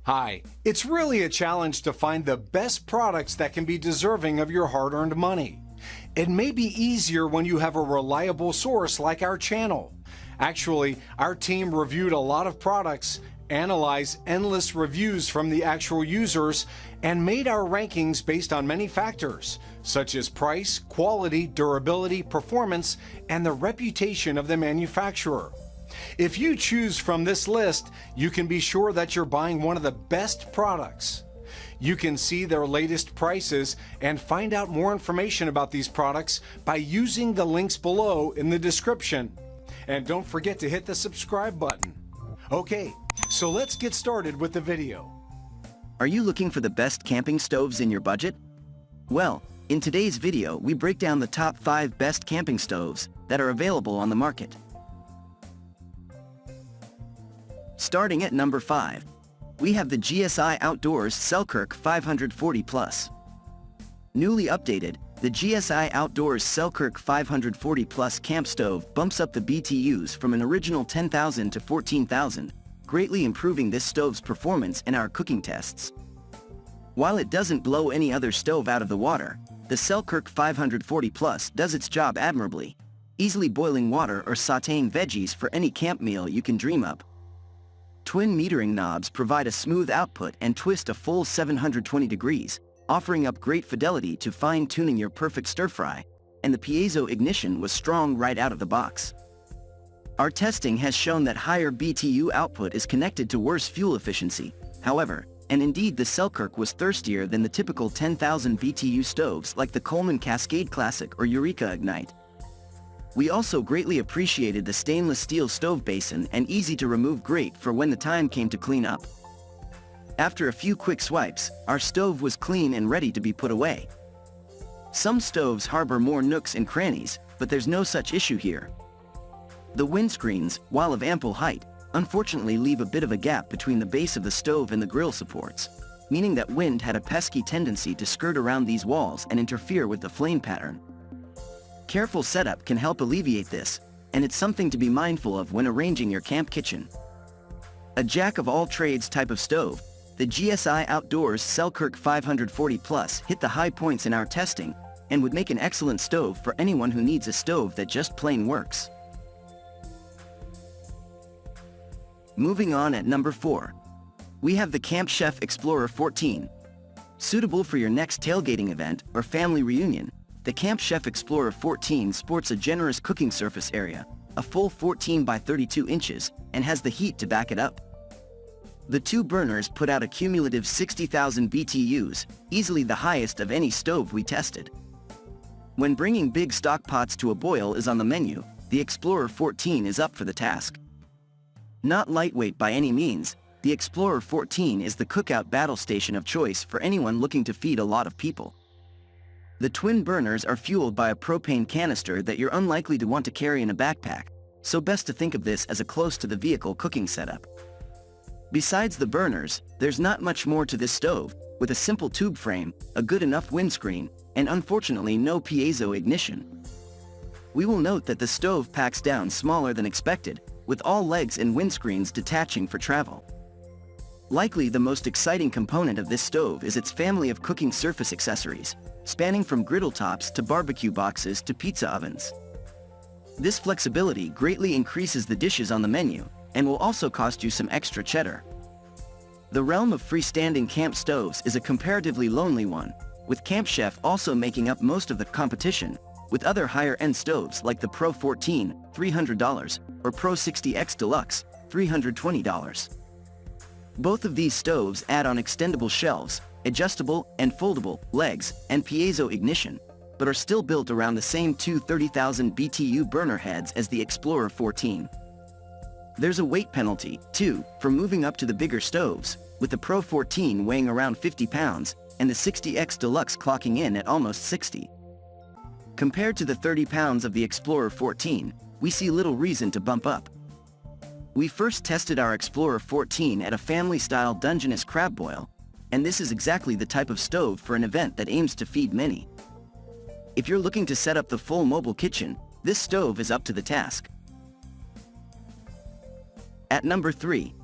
Hi, it's really a challenge to find the best products that can be deserving of your hard-earned money. It may be easier when you have a reliable source like our channel. Actually, our team reviewed a lot of products, analyzed endless reviews from the actual users, and made our rankings based on many factors, such as price, quality, durability, performance, and the reputation of the manufacturer. If you choose from this list, you can be sure that you're buying one of the best products. You can see their latest prices and find out more information about these products by using the links below in the description. And don't forget to hit the subscribe button. Okay, so let's get started with the video. Are you looking for the best camping stoves in your budget? Well, in today's video we break down the top 5 best camping stoves that are available on the market. Starting at number 5, we have the GSI Outdoors Selkirk 540 Plus. Newly updated, the GSI Outdoors Selkirk 540 Plus camp stove bumps up the BTUs from an original 10,000 to 14,000, greatly improving this stove's performance in our cooking tests. While it doesn't blow any other stove out of the water, the Selkirk 540 Plus does its job admirably, easily boiling water or sautéing veggies for any camp meal you can dream up. Twin metering knobs provide a smooth output and twist a full 720 degrees, offering up great fidelity to fine-tuning your perfect stir-fry, and the piezo ignition was strong right out of the box. Our testing has shown that higher BTU output is connected to worse fuel efficiency, however, and indeed the Selkirk was thirstier than the typical 10,000 BTU stoves like the Coleman Cascade Classic or Eureka Ignite. We also greatly appreciated the stainless steel stove basin and easy-to-remove grate for when the time came to clean up. After a few quick swipes, our stove was clean and ready to be put away. Some stoves harbor more nooks and crannies, but there's no such issue here. The windscreens, while of ample height, unfortunately leave a bit of a gap between the base of the stove and the grill supports, meaning that wind had a pesky tendency to skirt around these walls and interfere with the flame pattern. Careful setup can help alleviate this, and it's something to be mindful of when arranging your camp kitchen. A jack-of-all-trades type of stove, the GSI Outdoors Selkirk 540 Plus hit the high points in our testing and would make an excellent stove for anyone who needs a stove that just plain works. Moving on at number 4, we have the Camp Chef Explorer 14. Suitable for your next tailgating event or family reunion, the Camp Chef Explorer 14 sports a generous cooking surface area, a full 14 by 32 inches, and has the heat to back it up. The two burners put out a cumulative 60,000 BTUs, easily the highest of any stove we tested. When bringing big stock pots to a boil is on the menu, the Explorer 14 is up for the task. Not lightweight by any means, the Explorer 14 is the cookout battle station of choice for anyone looking to feed a lot of people. The twin burners are fueled by a propane canister that you're unlikely to want to carry in a backpack, so best to think of this as a close-to-the-vehicle cooking setup. Besides the burners, there's not much more to this stove, with a simple tube frame, a good enough windscreen, and unfortunately no piezo ignition. We will note that the stove packs down smaller than expected, with all legs and windscreens detaching for travel. Likely the most exciting component of this stove is its family of cooking surface accessories, spanning from griddle tops to barbecue boxes to pizza ovens. This flexibility greatly increases the dishes on the menu, and will also cost you some extra cheddar. The realm of freestanding camp stoves is a comparatively lonely one, with Camp Chef also making up most of the competition, with other higher-end stoves like the Pro 14, $300, or Pro 60X Deluxe, $320. Both of these stoves add on extendable shelves, adjustable and foldable legs, and piezo ignition, but are still built around the same two 30,000 BTU burner heads as the Explorer 14. There's a weight penalty, too, for moving up to the bigger stoves, with the Pro 14 weighing around 50 pounds, and the 60X Deluxe clocking in at almost 60. Compared to the 30 pounds of the Explorer 14, we see little reason to bump up. We first tested our Explorer 14 at a family-style Dungeness crab boil, and this is exactly the type of stove for an event that aims to feed many. If you're looking to set up the full mobile kitchen, this stove is up to the task. At number 3,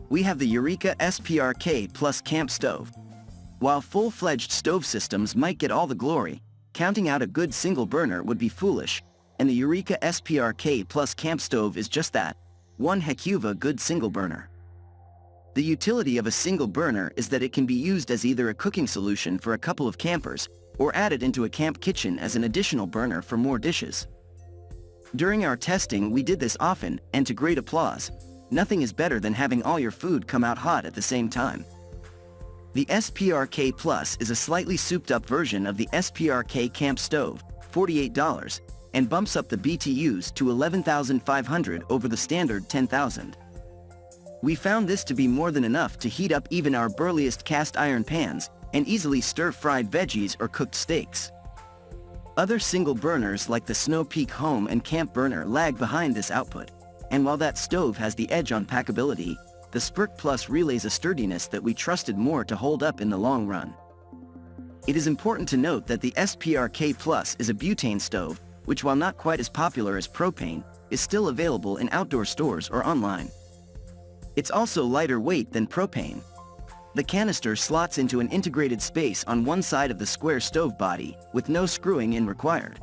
we have the Eureka SPRK Plus Camp Stove. While full-fledged stove systems might get all the glory, counting out a good single burner would be foolish, and the Eureka SPRK Plus Camp Stove is just that, one heck of a good single burner. The utility of a single burner is that it can be used as either a cooking solution for a couple of campers, or added into a camp kitchen as an additional burner for more dishes. During our testing we did this often, and to great applause. Nothing is better than having all your food come out hot at the same time. The SPRK Plus is a slightly souped-up version of the SPRK Camp Stove, $48, and bumps up the BTUs to 11,500 over the standard 10,000. We found this to be more than enough to heat up even our burliest cast iron pans, and easily stir-fried veggies or cooked steaks. Other single burners like the Snow Peak Home and Camp Burner lag behind this output, and while that stove has the edge on packability, the SPRK Plus relays a sturdiness that we trusted more to hold up in the long run. It is important to note that the SPRK Plus is a butane stove, which while not quite as popular as propane, is still available in outdoor stores or online. It's also lighter weight than propane. The canister slots into an integrated space on one side of the square stove body, with no screwing in required.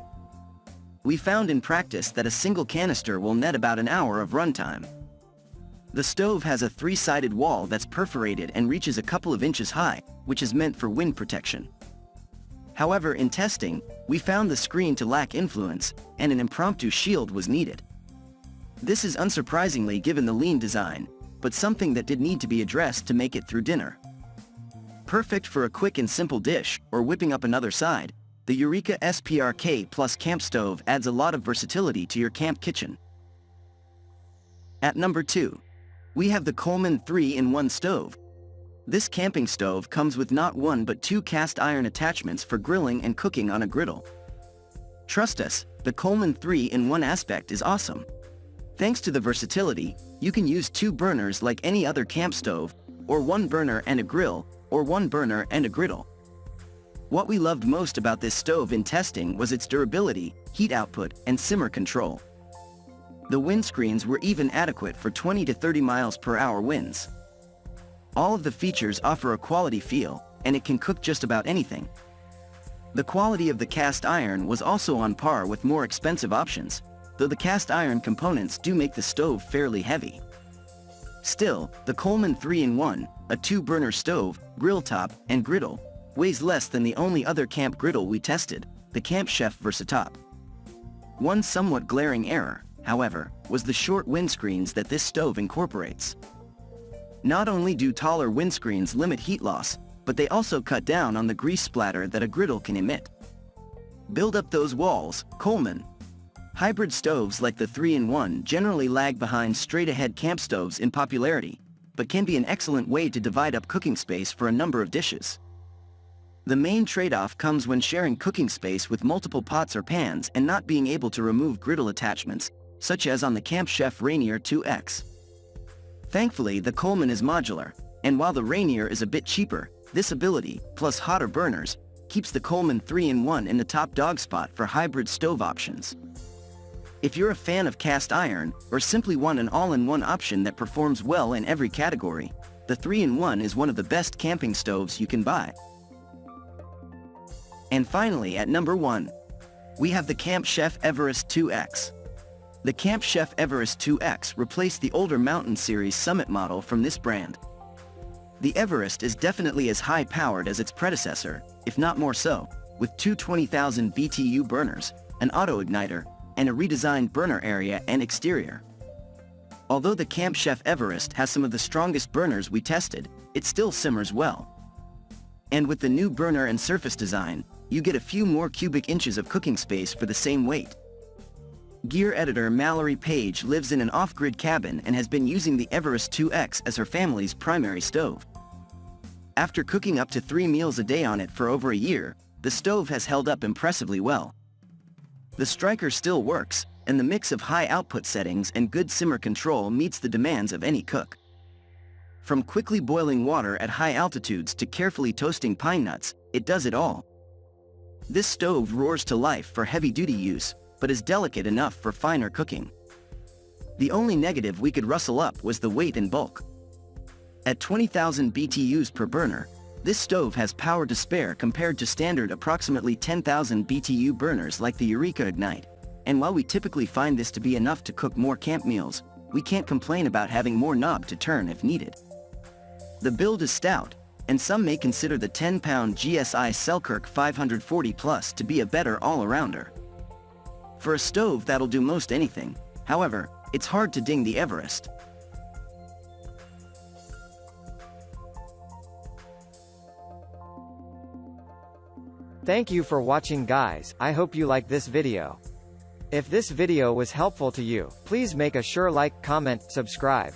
We found in practice that a single canister will net about an hour of runtime. The stove has a three-sided wall that's perforated and reaches a couple of inches high, which is meant for wind protection. However, in testing, we found the screen to lack influence, and an impromptu shield was needed. This is unsurprisingly given the lean design, but something that did need to be addressed to make it through dinner. Perfect for a quick and simple dish, or whipping up another side, the Eureka SPRK Plus Camp Stove adds a lot of versatility to your camp kitchen. At number 2, we have the Coleman 3-in-1 Stove. This camping stove comes with not one but two cast iron attachments for grilling and cooking on a griddle. Trust us, the Coleman 3-in-1 aspect is awesome. Thanks to the versatility, you can use two burners like any other camp stove, or one burner and a grill, or one burner and a griddle. What we loved most about this stove in testing was its durability, heat output, and simmer control. The windscreens were even adequate for 20 to 30 miles per hour winds. All of the features offer a quality feel, and it can cook just about anything. The quality of the cast iron was also on par with more expensive options, though the cast iron components do make the stove fairly heavy. Still, the Coleman 3-in-1, a two-burner stove, grill top, and griddle, weighs less than the only other camp griddle we tested, the Camp Chef Versatop. One somewhat glaring error, however, was the short windscreens that this stove incorporates. Not only do taller windscreens limit heat loss, but they also cut down on the grease splatter that a griddle can emit. Build up those walls, Coleman. Hybrid stoves like the 3-in-1 generally lag behind straight-ahead camp stoves in popularity, but can be an excellent way to divide up cooking space for a number of dishes. The main trade-off comes when sharing cooking space with multiple pots or pans and not being able to remove griddle attachments, such as on the Camp Chef Rainier 2X. Thankfully, the Coleman is modular, and while the Rainier is a bit cheaper, this ability, plus hotter burners, keeps the Coleman 3-in-1 in the top dog spot for hybrid stove options. If you're a fan of cast iron, or simply want an all-in-one option that performs well in every category, the 3-in-1 is one of the best camping stoves you can buy. And finally, at number 1, we have the Camp Chef Everest 2X. The Camp Chef Everest 2X replaced the older Mountain Series Summit model from this brand. The Everest is definitely as high-powered as its predecessor, if not more so, with two 20,000 BTU burners, an auto-igniter, and a redesigned burner area and exterior. Although the Camp Chef Everest has some of the strongest burners we tested, it still simmers well. And with the new burner and surface design, you get a few more cubic inches of cooking space for the same weight. Gear editor Mallory Page lives in an off-grid cabin and has been using the Everest 2X as her family's primary stove. After cooking up to 3 meals a day on it for over a year, the stove has held up impressively well. The striker still works, and the mix of high output settings and good simmer control meets the demands of any cook. From quickly boiling water at high altitudes to carefully toasting pine nuts, it does it all. This stove roars to life for heavy-duty use, but is delicate enough for finer cooking. The only negative we could rustle up was the weight and bulk. At 20,000 BTUs per burner, this stove has power to spare compared to standard approximately 10,000 BTU burners like the Eureka Ignite. And while we typically find this to be enough to cook more camp meals, we can't complain about having more knob to turn if needed. The build is stout, and some may consider the 10-pound GSI Selkirk 540 Plus to be a better all-arounder. For a stove that'll do most anything, however, it's hard to ding the Everest. Thank you for watching, guys. I hope you like this video. If this video was helpful to you, please make a sure like, comment, subscribe.